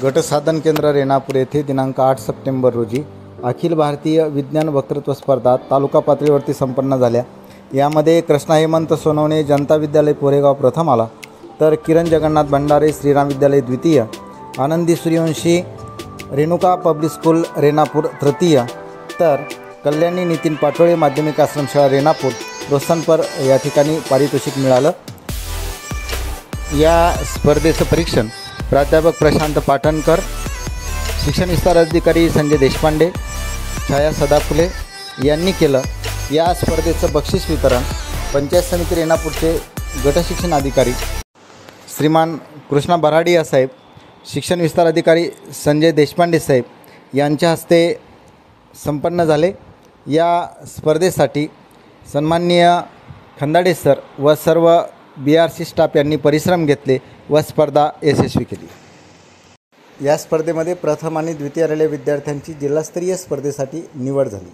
गटसाधन केंद्र रेणापूर येथे दिनांक 8 सप्टेंबर रोजी अखिल भारतीय विज्ञान वक्तृत्व स्पर्धा तालुका पातळीवरती संपन्न झाल्या। यामध्ये कृष्णा हेमंत सोनवणे जनता विद्यालय पोरेगाव प्रथम आला, तर किरण जगन्नाथ भंडारे श्रीराम विद्यालय द्वितीय, आनंदी सूर्यवंशी रेणुका पब्लिक स्कूल रेणापूर तृतीय, तर कल्याणी नितीन पाटोळे माध्यमिक आश्रमशाळा रेणापूर प्रोत्साहनपर या ठिकाणी पारितोषिक मिळालं। या स्पर्धेचं परीक्षण प्राध्यापक प्रशांत पाटणकर, शिक्षण विस्तार अधिकारी संजय देशपांडे, छाया सदाफुले यांनी केलं। या स्पर्धेचं बक्षीस वितरण पंचायत समिती रेणापूरचे गटशिक्षण अधिकारी श्रीमान कृष्णा बराडिया साहेब, शिक्षण विस्तार अधिकारी संजय देशपांडे साहेब यांच्या हस्ते संपन्न झाले। या स्पर्धेसाठी सन्माननीय खंदाडे सर व सर्व BRC स्टाफ यांनी परिश्रम घेतले व स्पर्धा यशस्वी केली। या स्पर्धेमध्ये प्रथम आणि द्वितीय आलेल्या विद्यार्थ्यांची जिल्हास्तरीय स्पर्धेसाठी निवड झाली।